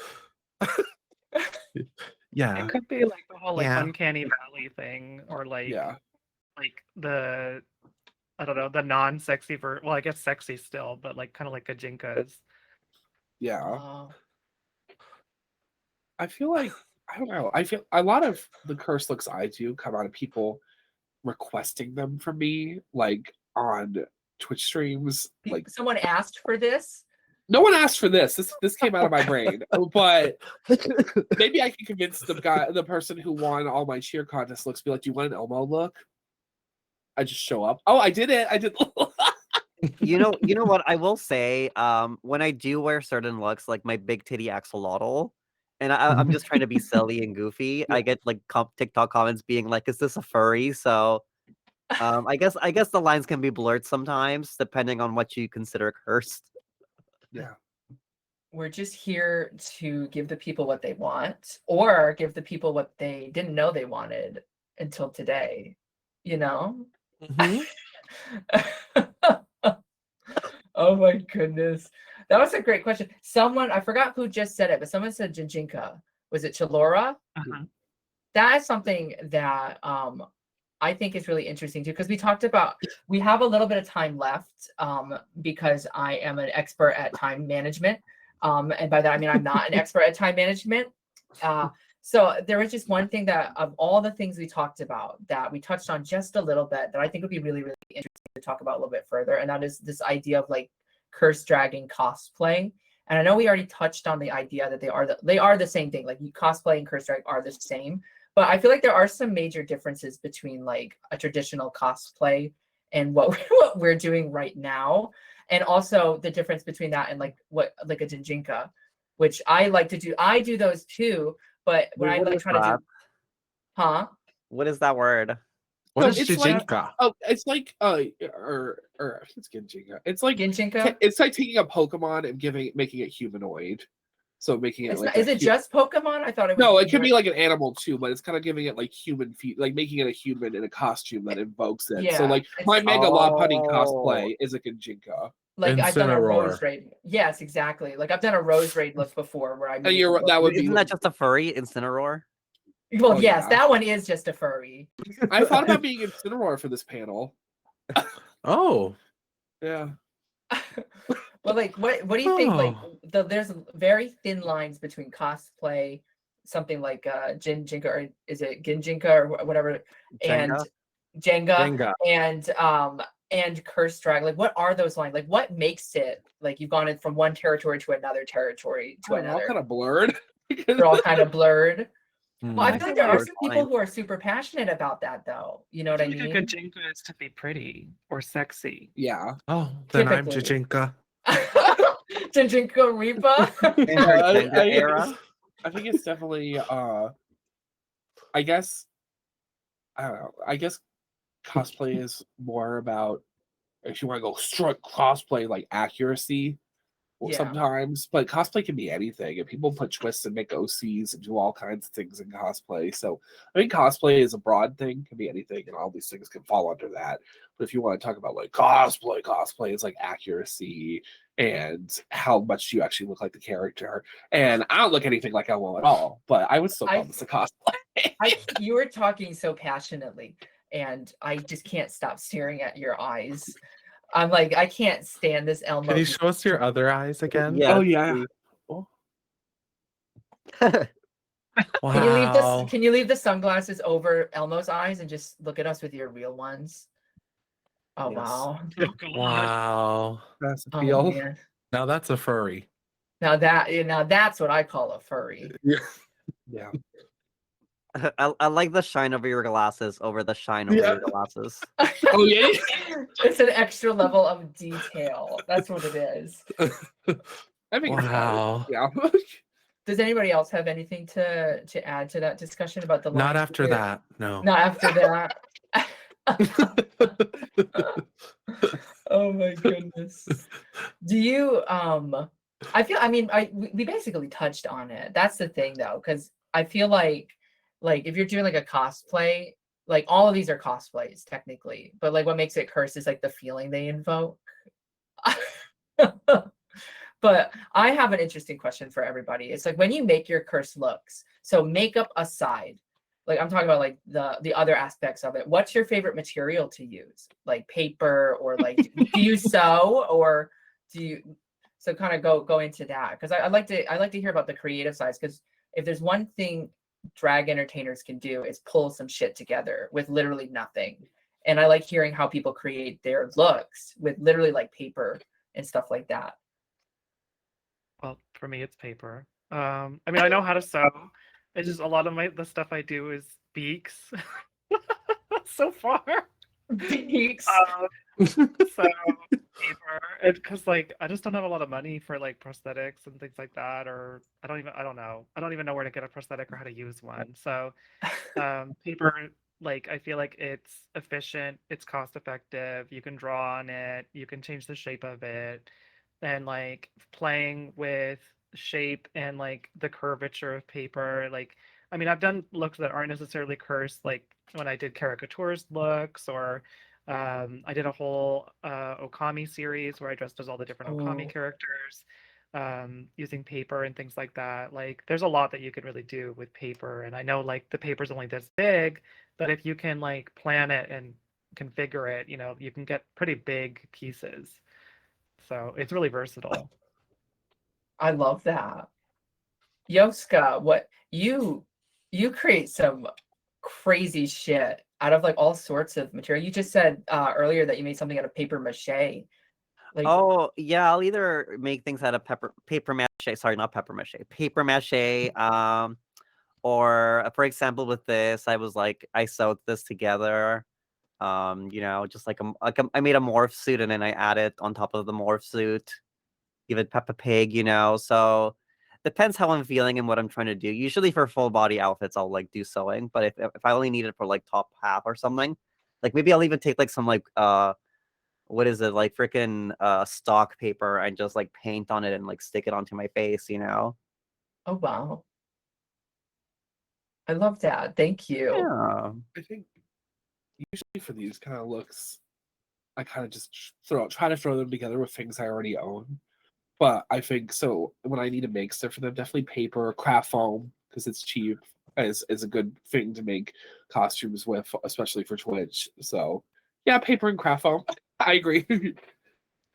Yeah.
It could be like the whole like
Yeah.
uncanny valley thing, or like
Yeah.
the I don't know, the non-sexy well, I guess sexy still, but like kind of like Gajinkas.
Yeah.
Oh.
I feel like, I don't know. I feel a lot of the curse looks I do come out of people requesting them from me, like on Twitch streams. Like,
Someone asked for this.
no one asked for this. This came out of my brain, but maybe I can convince the person who won all my cheer contest looks, be like, "Do you want an Elmo look?" I just show up. Oh, I did it. I did.
You know what I will say. When I do wear certain looks, like my big titty axolotl, and I'm just trying to be silly and goofy, I get like TikTok comments being like, "Is this a furry?" So, I guess the lines can be blurred sometimes depending on what you consider cursed.
Yeah.
We're just here to give the people what they want, or give the people what they didn't know they wanted until today. You know?
Mhm.
Oh my goodness. That was a great question. Someone, I forgot who just said it, but someone said Jinjinka. Was it Chalora?
Uh-huh.
That is something that I think is really interesting too, because we have a little bit of time left because I am an expert at time management. And by that, I mean, I'm not an expert at time management. So there was just one thing that of all the things we talked about that we touched on just a little bit that I think would be really, really interesting to talk about a little bit further. And that is this idea of like curse dragging cosplay. And I know we already touched on the idea that they are the same thing. Like cosplay and curse drag are the same. But I feel like there are some major differences between like a traditional cosplay and what we're doing right now. And also the difference between that and like a Jinjinka, which I like to do. I do those too, but when I
What
like
is
try to
that?
do, huh?
What is that word?
What
No,
is
it's like-
Jijinka?
Oh, it's like or I think it's Genjinga. It's like
Ginjinka?
it's like taking a Pokemon and making it humanoid. So making it
It's
like
not, is it just Pokemon? I thought it was.
no, it could be like an animal too, but it's kind of giving it like human feet, like making it a human in a costume that invokes it. So
Yeah,
like
it's-
my Mega Lopunny
Oh.
cosplay is a Genjinka.
like I've done a Rose
Incineroar.
Raid. Yes, exactly. Like I've done a Rose Raid look before where I made
you're-
the
that
look.
would be-
Isn't that just a furry Incineroar?
Well,
Oh,
yes,
yeah.
that one is just a furry.
I thought about being Incineroar for this panel.
Oh.
Yeah.
But like, what do you think? Like,
Oh.
there's very thin lines between cosplay, something like Jinjinka, or is it Ginjinka or whatever, and Jenga, and curse drag. Like, what are those lines? Like, what makes it like you've gone in from one territory to another territory to
All
another?
kind of blurred.
They're all kind of blurred. Well, I
Mm.
feel like there are
That's
some people
fine.
who are super passionate about that, though. You know
I
what I
feel like a
mean?
good Jinka is to be pretty or sexy.
Yeah.
Oh, then I'm
Typically.
Jajinka.
Jinjinko Reaper.
In her
I-
gender
I-
era.
I think it's definitely I guess I don't know. I guess cosplay is more about if you want to go straight cosplay like accuracy
Yeah.
sometimes, but cosplay can be anything, and people put twists and make OCs and do all kinds of things in cosplay. So I think cosplay is a broad thing, can be anything, and all these things can fall under that. But if you want to talk about like cosplay is like accuracy and how much you actually look like the character. And I don't look anything like Elmo at all, but I would still call this a cosplay.
You were talking so passionately, and I just can't stop staring at your eyes. I'm like, I can't stand this Elmo.
Can you show us your other eyes again?
Yeah.
Oh yeah. Oh,
Wow.
Can you leave the sunglasses over Elmo's eyes and just look at us with your real ones? Oh
Yes.
wow.
Oh, God.
Wow.
that's a
Oh
feel.
man.
Now that's a furry.
Now that's what I call a furry.
Yeah.
I like the shine over your glasses over the shine over
Yeah.
your glasses.
Oh yeah.
It's an extra level of detail. That's what it is.
I think it's fine.
Wow.
Yeah.
Does anybody else have anything to add to that discussion about the
Not
lines
after
here?
that. No.
Not after that. Oh my goodness. Do you I mean we basically touched on it. That's the thing though, because I feel like if you're doing like a cosplay, like all of these are cosplays technically, but like what makes it cursed is like the feeling they invoke. But I have an interesting question for everybody. It's like when you make your cursed looks, so makeup aside, like I'm talking about like the other aspects of it. What's your favorite material to use? Like paper or like do you sew or do you so kind of go into that? Because I like to hear about the creative sides because if there's one thing drag entertainers can do is pull some shit together with literally nothing. And I like hearing how people create their looks with literally like paper and stuff like that.
Well, for me, it's paper. I mean, I know how to sew. It's just a lot of the stuff I do is beaks. So far.
Beaks.
So paper, because like I just don't have a lot of money for like prosthetics and things like that, or I don't even know where to get a prosthetic or how to use one. So paper, like I feel like it's efficient, it's cost effective, you can draw on it, you can change the shape of it, and like playing with shape and like the curvature of paper. Like I mean, I've done looks that aren't necessarily cursed, like when I did caricatures looks, or I did a whole Okami series where I dressed as all the different Okami
Oh.
characters using paper and things like that. Like there's a lot that you can really do with paper, and I know like the paper's only this big, but if you can like plan it and configure it, you know, you can get pretty big pieces. So it's really versatile.
I love that. Yoska, what you create some crazy shit out of like all sorts of material. You just said earlier that you made something out of paper mache. Like
Oh yeah, I'll either make things out of paper mache. Sorry, not pepper mache. Paper mache. Or for example, with this, I was like, I sewed this together. You know, just like I made a morph suit and then I added on top of the morph suit, give it Peppa Pig. You know, so depends how I'm feeling and what I'm trying to do. Usually for full body outfits, I'll like do sewing, but if I only need it for like top half or something, like maybe I'll even take like some like what is it, like freaking stock paper and just like paint on it and like stick it onto my face, you know?
oh wow. I love that. Thank you.
Yeah.
I think usually for these kind of looks, I kind of just try to throw them together with things I already own. But I think so when I need to make stuff for them, definitely paper, craft foam, because it's cheap, is a good thing to make costumes with, especially for Twitch. So yeah, paper and craft foam. I agree.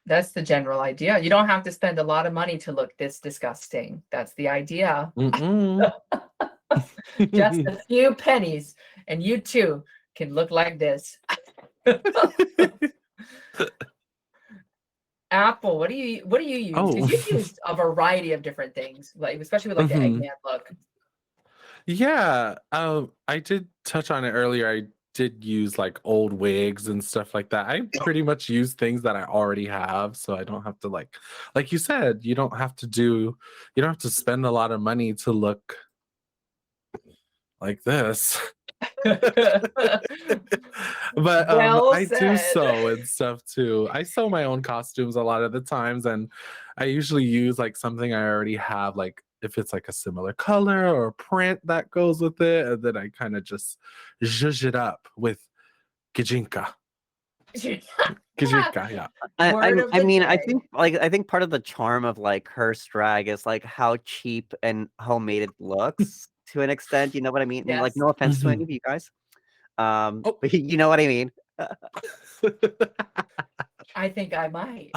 That's the general idea. You don't have to spend a lot of money to look this disgusting. That's the idea.
Mm-mm.
Just a few pennies, and you too can look like this. Apple, what do you use?
Oh.
Because you've used a variety of different things, like especially with like the
Mhm.
Eggman look.
Yeah, I did touch on it earlier. I did use like old wigs and stuff like that. I pretty much use things that I already have, so I don't have to like you said, you don't have to spend a lot of money to look like this. But
Well
I do
said.
sew and stuff too. I sew my own costumes a lot of the times, and I usually use like something I already have, like if it's like a similar color or print that goes with it, and then I kind of just zhuzh it up with Kijinka. Kijinka, yeah.
Word of
I
the
mean, I
day.
think part of the charm of like cursed drag is like how cheap and homemade it looks to an extent. You know what I mean? Like,
Yes.
no offense to
Mhm.
any of you guys,
Oh.
but you know what I mean.
I think I might.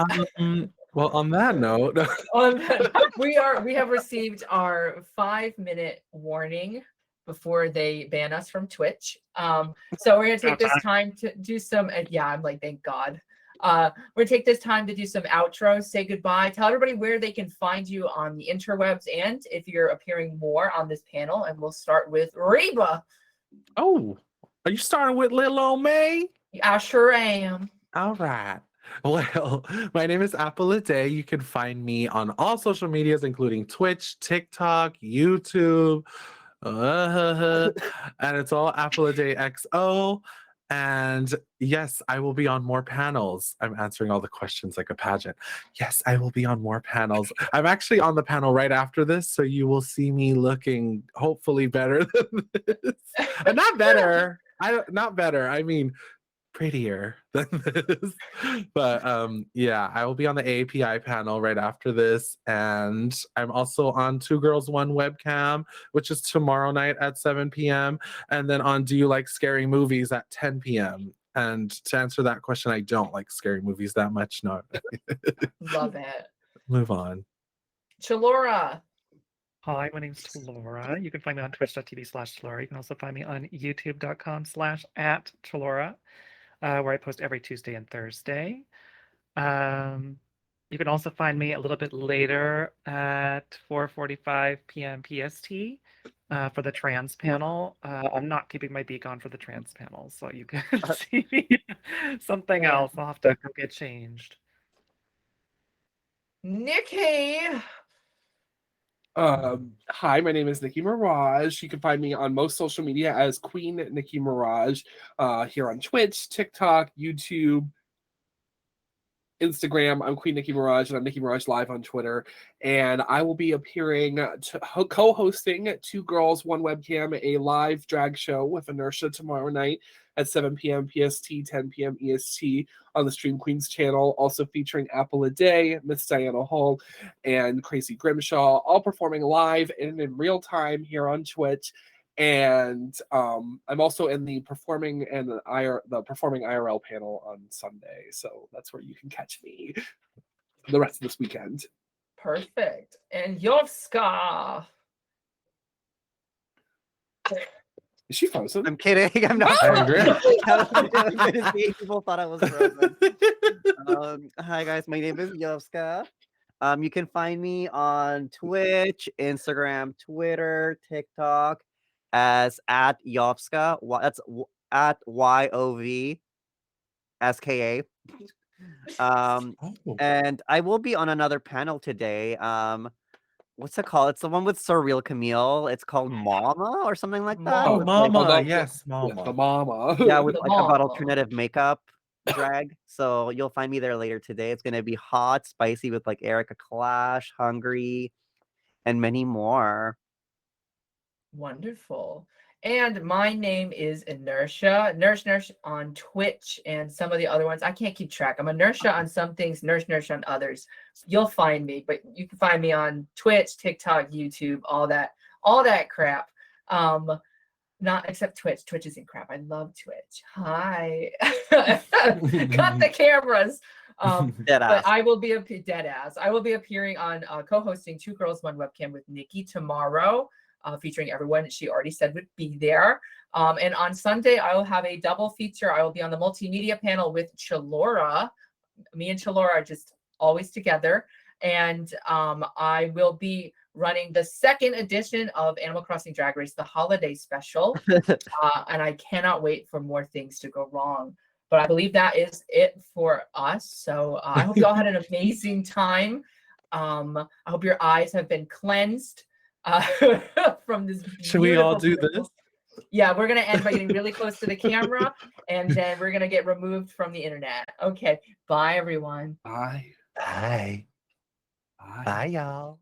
Well, on that note,
On that, we have received our 5-minute warning before they ban us from Twitch. So we're gonna take this time to do some. Yeah, I'm like, thank God. We're gonna take this time to do some outros. Say goodbye. Tell everybody where they can find you on the interwebs, and if you're appearing more on this panel. And we'll start with Reba.
oh, are you starting with Lil Old May?
I sure am.
All right. Well, my name is Apple a Day. You can find me on all social medias, including Twitch, TikTok, YouTube, and it's all Apple a Day XO. And yes, I will be on more panels. I'm answering all the questions like a pageant. Yes, I will be on more panels. I'm actually on the panel right after this, so you will see me looking hopefully better than this. Not better. Not better. I mean, prettier than this. But yeah, I will be on the API panel right after this, and I'm also on Two Girls One Webcam, which is tomorrow night at 7 p.m. and then on Do You Like Scary Movies at 10 p.m. And to answer that question, I don't like scary movies that much. No.
Love it.
Move on.
Chalora.
Hi, my name's Talora. You can find me on twitch.tv/Talora. You can also find me on youtube.com/@Talora, where I post every Tuesday and Thursday. You can also find me a little bit later at 4:45 p.m. PST for the trans panel. I'm not keeping my beak on for the trans panel, so you can see me something else. I'll have to go get changed.
Nikki.
Hi, my name is Nikki Mirage. You can find me on most social media as Queen Nikki Mirage, here on Twitch, TikTok, YouTube, Instagram. I'm Queen Nikki Mirage, and I'm Nikki Mirage Live on Twitter. And I will be appearing, co-hosting Two Girls, One Webcam, a live drag show with Inertia tomorrow night at 7 p.m. PST, 10 p.m. EST on the Stream Queens channel, also featuring Apple a Day, Miss Diana Hall, and Crazy Grimshaw, all performing live and in real time here on Twitch. And I'm also in the performing IRL panel on Sunday, so that's where you can catch me the rest of this weekend.
Perfect. And Yovska.
Is she frozen?
I'm kidding. I'm not.
I agree.
People thought I was frozen. Hi guys, my name is Yovska. You can find me on Twitch, Instagram, Twitter, TikTok as @Yovska. That's at YOVSKA.
Oh.
And I will be on another panel today. What's it called? It's the one with Surreal Camille. It's called Mama or something like that.
Oh,
with, like,
Mama.
the-
Yes,
Yeah,
Mama.
the mama.
yeah, with
The
like about
Mama.
alternative makeup drag. So you'll find me there later today. It's gonna be hot, spicy with like Erica Clash, Hungry, and many more.
Wonderful. And my name is Inertia, Nurse on Twitch and some of the other ones. I can't keep track. I'm Inertia on some things, Nurse on others. You'll find me, but you can find me on Twitch, TikTok, YouTube, all that crap. Not except Twitch. Twitch isn't crap. I love Twitch. Hi. Cut the cameras.
Dead ass.
But I will be dead ass. I will be appearing on co-hosting Two Girls One Webcam with Nikki tomorrow, featuring everyone she already said would be there. And on Sunday, I will have a double feature. I will be on the multimedia panel with Chalora. Me and Chalora are just always together. And I will be running the second edition of Animal Crossing Drag Race, the holiday special. And I cannot wait for more things to go wrong. But I believe that is it for us. So I hope you all had an amazing time. I hope your eyes have been cleansed from this.
Should we all do
beautiful-
this?
Yeah, we're gonna end by getting really close to the camera, and then we're gonna get removed from the internet. Okay, bye everyone.
Bye.
Bye.
Bye.
Bye, y'all.